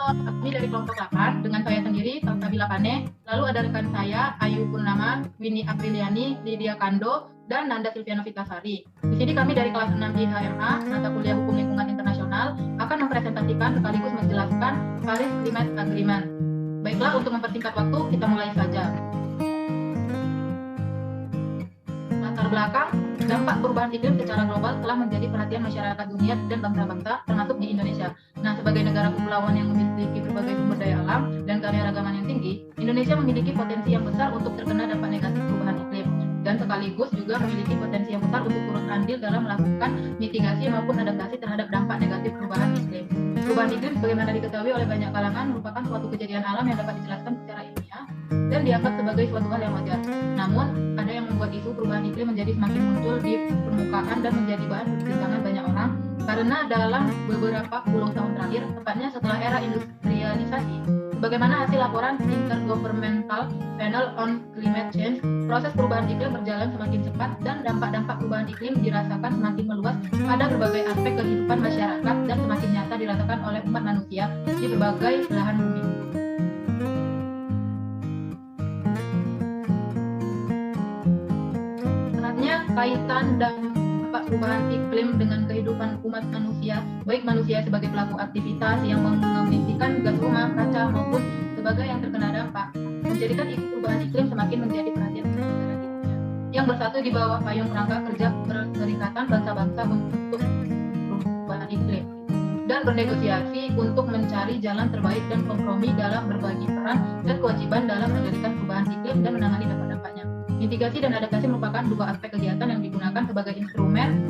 Kami dari kelompok 8 dengan saya sendiri, Salsabila Pane, lalu ada rekan saya, Ayu Purnama, Winnie Apriliani, Lydia Kando, dan Nanda Silviana Vitasari. Di sini kami dari kelas 6 di HMA, mata kuliah Hukum Lingkungan Internasional, akan mempresentasikan sekaligus menjelaskan Paris Climate Agreement. Baiklah, untuk mempersingkat waktu, kita mulai saja. Latar belakang, dampak perubahan iklim secara global telah menjadi perhatian masyarakat dunia dan bangsa-bangsa, termasuk di Indonesia. Nah, sebagai negara kepulauan yang memiliki berbagai sumber daya alam dan keanekaragaman yang tinggi, Indonesia memiliki potensi yang besar untuk terkena dampak negatif perubahan iklim, dan sekaligus juga memiliki potensi yang besar untuk turut andil dalam melakukan mitigasi maupun adaptasi terhadap dampak negatif perubahan iklim. Perubahan iklim, sebagaimana diketahui oleh banyak kalangan, merupakan suatu kejadian alam yang dapat dijelaskan secara ilmiah dan dianggap sebagai suatu hal yang wajar. Namun, ada yang membuat isu perubahan iklim menjadi semakin muncul di permukaan dan menjadi bahan perbincangan banyak orang karena dalam beberapa puluh tahun terakhir, tepatnya setelah era industrialisasi, sebagaimana hasil laporan Intergovernmental Panel on Climate Change, proses perubahan iklim berjalan semakin cepat dan dampak-dampak perubahan iklim dirasakan semakin meluas pada berbagai aspek kehidupan masyarakat dan semakin nyata dirasakan oleh umat manusia di berbagai belahan bumi. Kaitan dampak perubahan iklim dengan kehidupan umat manusia, baik manusia sebagai pelaku aktivitas yang mengemisikan gas rumah kaca maupun sebagai yang terkena dampak, menjadikan isu perubahan iklim semakin menjadi perhatian negara di dunia yang bersatu di bawah payung kerangka kerja perserikatan bangsa-bangsa untuk perubahan iklim dan bernegosiasi untuk mencari jalan terbaik dan kompromi dalam berbagi peran dan kewajiban dalam mengendalikan perubahan iklim dan menangani dampak-dampaknya. Mitigasi dan adaptasi merupakan dua aspek kegiatan yang digunakan sebagai instrumen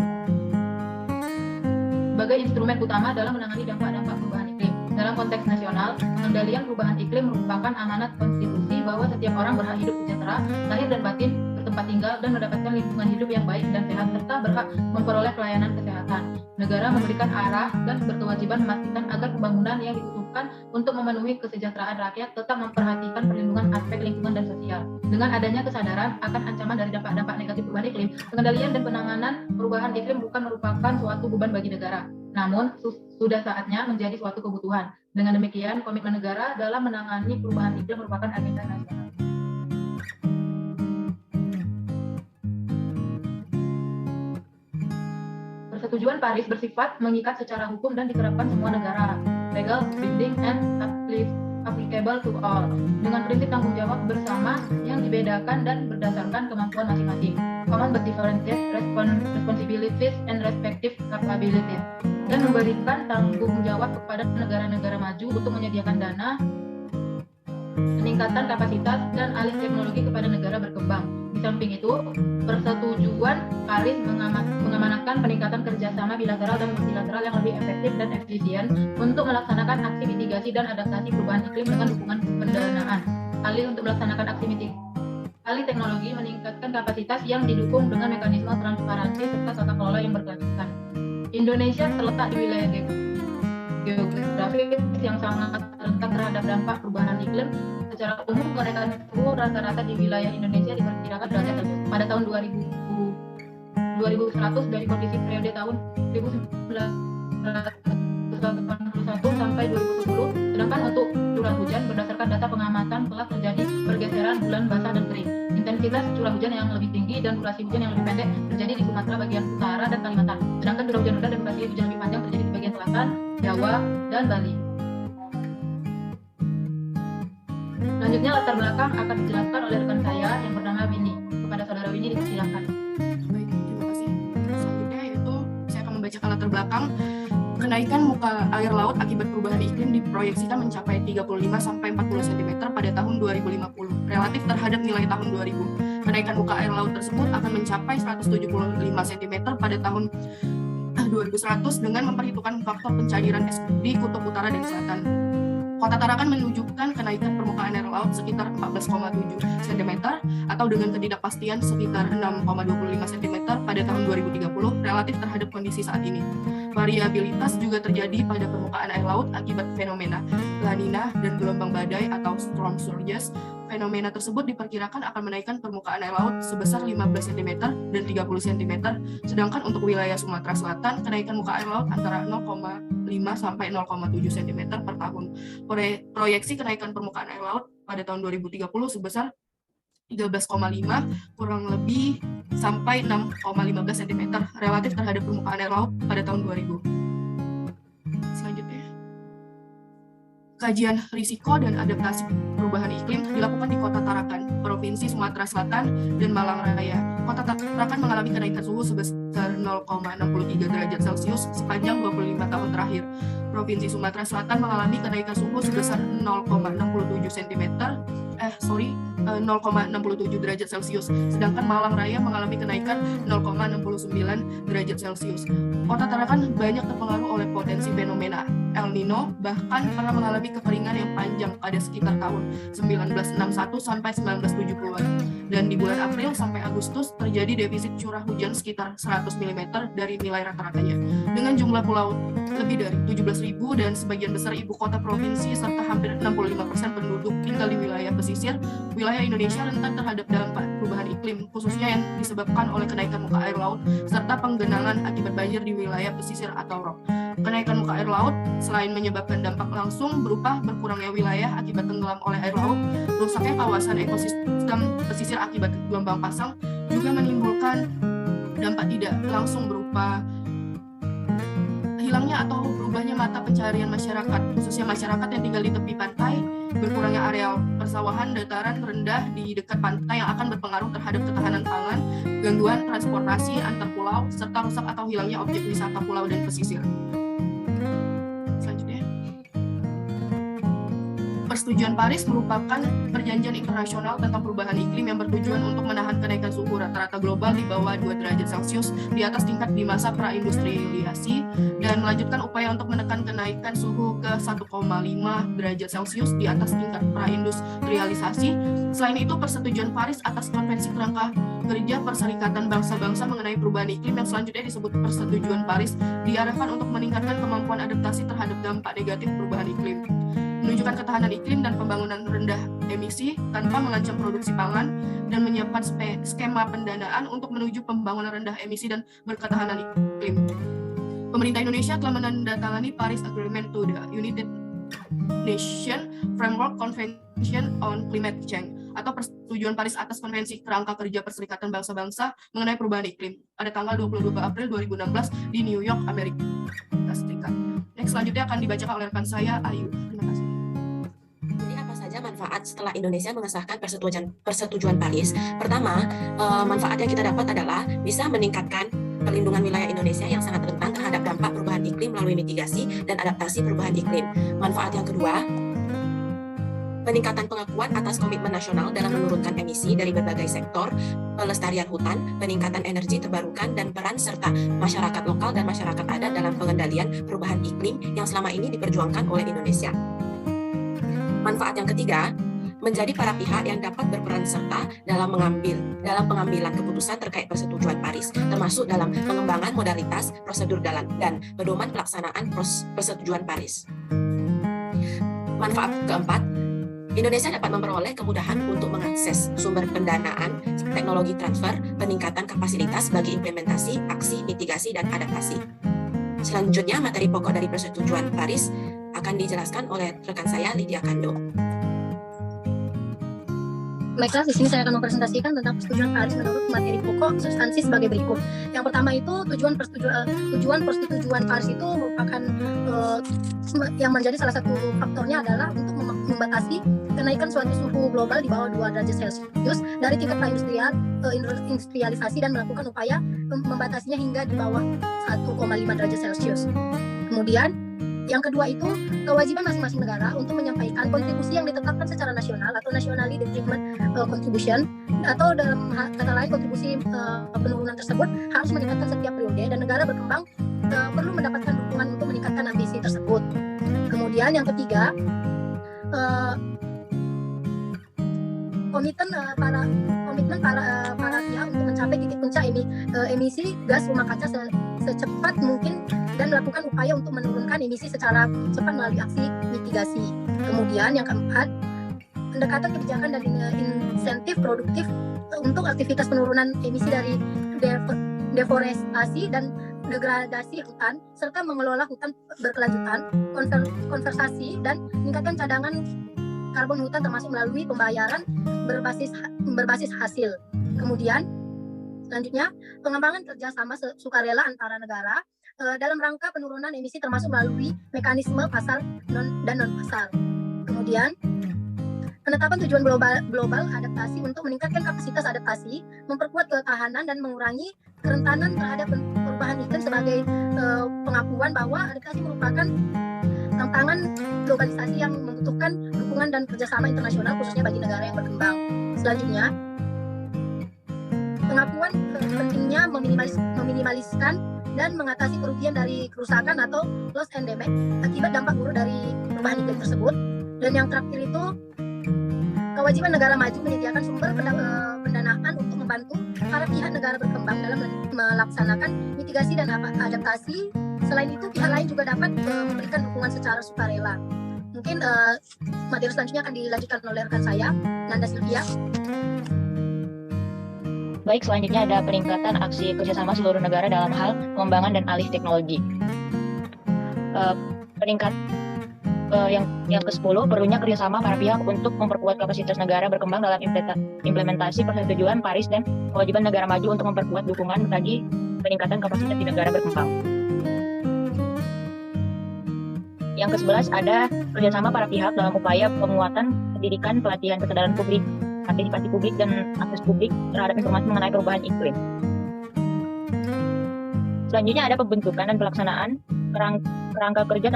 utama dalam menangani dampak-dampak perubahan iklim. Dalam konteks nasional, pengendalian perubahan iklim merupakan amanat konstitusi bahwa setiap orang berhak hidup sejahtera, lahir dan batin, bertempat tinggal dan mendapatkan lingkungan hidup yang baik dan sehat serta berhak memperoleh pelayanan kesehatan. Negara memberikan arah dan berkewajiban memastikan agar pembangunan yang dibutuhkan untuk memenuhi kesejahteraan rakyat tetap memperhatikan perlindungan aspek lingkungan dan sosial. Dengan adanya kesadaran akan ancaman dari dampak-dampak negatif perubahan iklim, pengendalian dan penanganan perubahan iklim bukan merupakan suatu beban bagi negara, namun sudah saatnya menjadi suatu kebutuhan. Dengan demikian, komitmen negara dalam menangani perubahan iklim merupakan agenda nasional. Persetujuan Paris bersifat mengikat secara hukum dan diterapkan semua negara, legal, binding, and applicable to all, dengan prinsip tanggung jawab bersama yang dibedakan dan berdasarkan kemampuan masing-masing, common but differentiated responsibilities and respective capabilities, dan memberikan tanggung jawab kepada negara-negara maju untuk menyediakan dana, peningkatan kapasitas, dan alih teknologi kepada negara berkembang. Di samping itu, persetujuan Paris mengamanatkan peningkatan kerjasama bilateral dan multilateral yang lebih efektif dan efisien untuk melaksanakan aksi mitigasi dan adaptasi perubahan iklim dengan dukungan pendanaan. Alih untuk melaksanakan aksi mitigasi, alih teknologi meningkatkan kapasitas yang didukung dengan mekanisme transparansi serta tata kelola yang berkelanjutan. Indonesia terletak di wilayah geografis yang sangat rentan terhadap dampak perubahan iklim. Secara umum, kenaikan suhu rata-rata di wilayah Indonesia diperkirakan derajat Celcius pada tahun 2100 dari kondisi periode tahun 1981 sampai 2010. Sedangkan untuk curah hujan, berdasarkan data pengamatan, telah terjadi pergeseran bulan basah dan kering. Intensitas curah hujan yang lebih tinggi dan durasi hujan yang lebih pendek terjadi di Sumatera bagian utara dan Kalimantan. Sedangkan curah hujan rendah dan durasi hujan lebih panjang terjadi di bagian selatan, Jawa, dan Bali. Selanjutnya latar belakang akan dijelaskan oleh rekan saya yang bernama Winnie. Kepada saudara Winnie dipersilakan. Baik, terima kasih. Selanjutnya yaitu saya akan membacakan latar belakang. Kenaikan muka air laut akibat perubahan iklim diproyeksikan mencapai 35-40 cm pada tahun 2050 relatif terhadap nilai tahun 2000. Kenaikan muka air laut tersebut akan mencapai 175 cm pada tahun 2100 dengan memperhitungkan faktor pencairan es di kutub utara dan selatan. Kota Tarakan menunjukkan kenaikan permukaan air laut sekitar 14,7 cm atau dengan ketidakpastian sekitar 6,25 cm pada tahun 2030 relatif terhadap kondisi saat ini. Variabilitas juga terjadi pada permukaan air laut akibat fenomena La Nina dan gelombang badai atau storm surges. Fenomena tersebut diperkirakan akan menaikkan permukaan air laut sebesar 15 cm dan 30 cm, sedangkan untuk wilayah Sumatera Selatan, kenaikan muka air laut antara 0,5 sampai 0,7 cm per tahun. Proyeksi kenaikan permukaan air laut pada tahun 2030 sebesar 13,5 kurang lebih sampai 6,15 cm relatif terhadap permukaan air laut pada tahun 2000. Selanjutnya, kajian risiko dan adaptasi perubahan iklim dilakukan di Kota Tarakan, Provinsi Sumatera Selatan dan Malang Raya. Kota Tarakan mengalami kenaikan suhu sebesar 0,63 derajat Celcius sepanjang 25 tahun terakhir. Provinsi Sumatera Selatan mengalami kenaikan suhu sebesar 0,67 derajat Celcius, sedangkan Malang Raya mengalami kenaikan 0,69 derajat Celcius. Kota Tarakan banyak terpengaruh oleh potensi fenomena El Nino, bahkan pernah mengalami kekeringan yang panjang pada sekitar tahun 1961 sampai 1970-an. Dan di bulan April sampai Agustus terjadi defisit curah hujan sekitar 100 mm dari nilai rata-ratanya. Dengan jumlah pulau lebih dari 17.000 dan sebagian besar ibu kota provinsi serta hampir 65% penduduk tinggal di wilayah pesisir, wilayah Indonesia rentan terhadap dampak perubahan iklim, khususnya yang disebabkan oleh kenaikan muka air laut serta penggenangan akibat banjir di wilayah pesisir atau ROP. Kenaikan muka air laut selain menyebabkan dampak langsung berupa berkurangnya wilayah akibat tenggelam oleh air laut, rusaknya kawasan ekosistem pesisir akibat gelombang pasang, juga menimbulkan dampak tidak langsung berupa hilangnya atau berubahnya mata pencaharian masyarakat, khususnya masyarakat yang tinggal di tepi pantai, berkurangnya areal persawahan dataran rendah di dekat pantai yang akan berpengaruh terhadap ketahanan pangan, gangguan transportasi antar pulau, serta rusak atau hilangnya objek wisata pulau dan pesisir. Selanjutnya, Persetujuan Paris merupakan perjanjian internasional tentang perubahan iklim yang bertujuan untuk menahan kenaikan suhu rata-rata global di bawah 2 derajat Celcius di atas tingkat di masa pra-industrialisasi dan melanjutkan upaya untuk menekan kenaikan suhu ke 1,5 derajat Celcius di atas tingkat pra-industrialisasi. Selain itu, Persetujuan Paris atas Konvensi Kerangka Kerja Perserikatan Bangsa-Bangsa mengenai perubahan iklim yang selanjutnya disebut Persetujuan Paris diarahkan untuk meningkatkan kemampuan adaptasi terhadap dampak negatif perubahan iklim, menunjukkan ketahanan iklim dan pembangunan rendah emisi tanpa mengancam produksi pangan, dan menyiapkan skema pendanaan untuk menuju pembangunan rendah emisi dan berketahanan iklim. Pemerintah Indonesia telah menandatangani Paris Agreement to the United Nations Framework Convention on Climate Change atau Persetujuan Paris atas Konvensi Kerangka Kerja Perserikatan Bangsa-Bangsa mengenai perubahan iklim pada tanggal 22 April 2016 di New York, Amerika Serikat. Next, selanjutnya akan dibacakan oleh rekan saya, Ayu. Terima kasih. Jadi apa saja manfaat setelah Indonesia mengesahkan Persetujuan Paris? Pertama, manfaat yang kita dapat adalah bisa meningkatkan perlindungan wilayah Indonesia yang sangat rentan terhadap dampak perubahan iklim melalui mitigasi dan adaptasi perubahan iklim. Manfaat yang kedua, peningkatan pengakuan atas komitmen nasional dalam menurunkan emisi dari berbagai sektor, pelestarian hutan, peningkatan energi terbarukan, dan peran serta masyarakat lokal dan masyarakat adat dalam pengendalian perubahan iklim yang selama ini diperjuangkan oleh Indonesia. Manfaat yang ketiga, menjadi para pihak yang dapat berperan serta dalam pengambilan keputusan terkait Persetujuan Paris, termasuk dalam pengembangan modalitas, prosedur dan pedoman pelaksanaan Persetujuan Paris. Manfaat keempat, Indonesia dapat memperoleh kemudahan untuk mengakses sumber pendanaan, teknologi transfer, peningkatan kapasitas bagi implementasi, aksi, mitigasi, dan adaptasi. Selanjutnya, materi pokok dari Persetujuan Paris akan dijelaskan oleh rekan saya, Lydia Kando. Baiklah, di sini saya akan mempresentasikan tentang Persetujuan Paris menurut materi pokok substansi sebagai berikut. Yang pertama itu tujuan Persetujuan Paris itu merupakan yang menjadi salah satu faktornya adalah untuk membatasi kenaikan suatu suhu global di bawah 2 derajat Celcius dari tingkat industrialisasi dan melakukan upaya membatasinya hingga di bawah 1,5 derajat Celcius. Kemudian yang kedua itu kewajiban masing-masing negara untuk menyampaikan kontribusi yang ditetapkan secara nasional atau nationally determined contribution, atau dalam kata lain kontribusi penurunan tersebut harus meningkatkan setiap periode dan negara berkembang perlu mendapatkan dukungan untuk meningkatkan ambisi tersebut. Kemudian yang ketiga, komitmen para pihak untuk mencapai titik puncak emisi gas rumah kaca secepat mungkin dan melakukan upaya untuk menurunkan emisi secara cepat melalui aksi mitigasi. Kemudian yang keempat, pendekatan kebijakan dan insentif produktif untuk aktivitas penurunan emisi dari deforestasi dan degradasi hutan, serta mengelola hutan berkelanjutan, konservasi, dan meningkatkan cadangan karbon hutan termasuk melalui pembayaran berbasis hasil. Kemudian, selanjutnya, pengembangan kerjasama sukarela antara negara dalam rangka penurunan emisi termasuk melalui mekanisme pasar dan non-pasar. Kemudian, penetapan tujuan global adaptasi untuk meningkatkan kapasitas adaptasi, memperkuat ketahanan dan mengurangi kerentanan terhadap perubahan iklim sebagai pengakuan bahwa adaptasi merupakan tantangan globalisasi yang membutuhkan dukungan dan kerjasama internasional khususnya bagi negara yang berkembang. Selanjutnya, pengakuan pentingnya meminimaliskan dan mengatasi kerugian dari kerusakan atau loss and damage akibat dampak buruk dari perubahan iklim tersebut. Dan yang terakhir itu, kewajiban negara maju menyediakan sumber pendanaan untuk membantu para pihak negara berkembang dalam melaksanakan mitigasi dan adaptasi. Selain itu, pihak lain juga dapat memberikan dukungan secara sukarela. Mungkin materi selanjutnya akan dilanjutkan oleh rekan saya, Nanda Sylvia. Baik, selanjutnya ada peningkatan aksi kerjasama seluruh negara dalam hal pengembangan dan alih teknologi. Yang ke-10, perlunya kerjasama para pihak untuk memperkuat kapasitas negara berkembang dalam implementasi persetujuan Paris dan kewajiban negara maju untuk memperkuat dukungan bagi peningkatan kapasitas di negara berkembang. Yang ke-11 ada kerjasama para pihak dalam upaya penguatan pendidikan, pelatihan kesadaran publik, partisipasi publik, dan akses publik terhadap informasi mengenai perubahan iklim. Selanjutnya ada pembentukan dan pelaksanaan kerangka kerja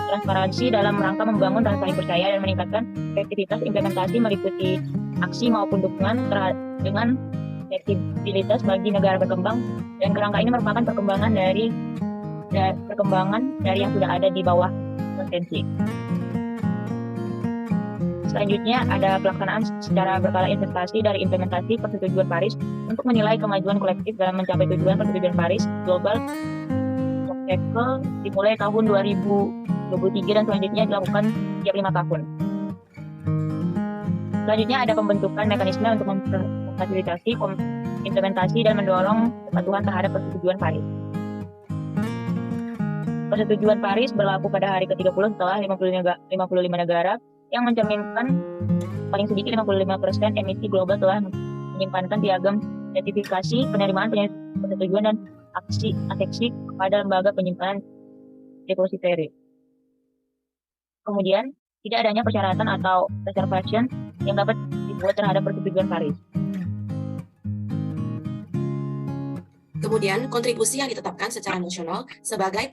transparansi dalam rangka membangun rasa saling percaya dan meningkatkan efektivitas implementasi meliputi aksi maupun dukungan dengan fleksibilitas bagi negara berkembang, dan kerangka ini merupakan perkembangan dari yang sudah ada di bawah konvensi. Selanjutnya ada pelaksanaan secara berkala investasi dari implementasi persetujuan Paris untuk menilai kemajuan kolektif dalam mencapai tujuan persetujuan Paris Global Cycle dimulai tahun 2023 dan selanjutnya dilakukan tiap 5 tahun. Selanjutnya ada pembentukan mekanisme untuk memfasilitasi implementasi dan mendorong kepatuhan terhadap persetujuan Paris. Persetujuan Paris berlaku pada hari ke-30 setelah 55 negara yang mencerminkan paling sedikit 55% emisi global telah menyimpankan piagam sertifikasi penerimaan persetujuan dan aseksi kepada lembaga penyimpanan depositary. Kemudian, tidak adanya persyaratan atau reservation yang dapat dibuat terhadap persetujuan Paris. Kemudian, kontribusi yang ditetapkan secara nasional sebagai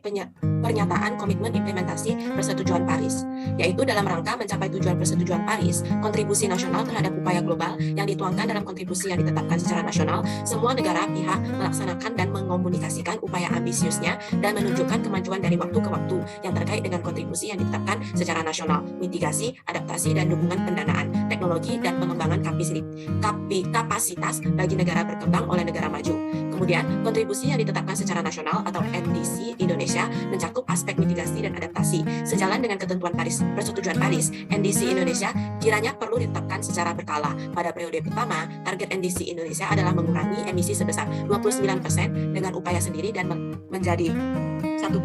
pernyataan komitmen implementasi persetujuan Paris, yaitu dalam rangka mencapai tujuan persetujuan Paris, kontribusi nasional terhadap upaya global yang dituangkan dalam kontribusi yang ditetapkan secara nasional, semua negara pihak melaksanakan dan mengomunikasikan upaya ambisiusnya dan menunjukkan kemajuan dari waktu ke waktu yang terkait dengan kontribusi yang ditetapkan secara nasional, mitigasi, adaptasi, dan dukungan pendanaan, teknologi, dan pengembangan kapasitas bagi negara berkembang oleh negara maju. Kemudian, kontribusi yang ditetapkan secara nasional atau NDC Indonesia mencakup aspek mitigasi dan adaptasi. Sejalan dengan ketentuan persetujuan Paris, NDC Indonesia kiranya perlu ditetapkan secara berkala. Pada periode pertama, target NDC Indonesia adalah mengurangi emisi sebesar 29% dengan upaya sendiri dan menjadi 1%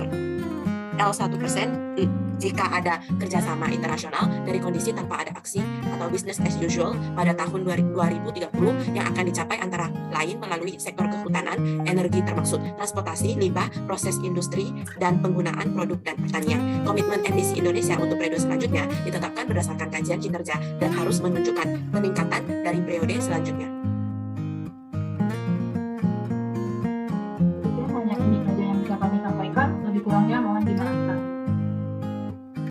jika ada kerjasama internasional dari kondisi tanpa ada aksi atau business as usual pada tahun 2030 yang akan dicapai antara lain melalui sektor kehutanan, energi termasuk transportasi, limbah, proses industri, dan penggunaan produk dan pertanian. Komitmen NDC Indonesia untuk periode selanjutnya ditetapkan berdasarkan kajian kinerja dan harus menunjukkan peningkatan dari periode selanjutnya.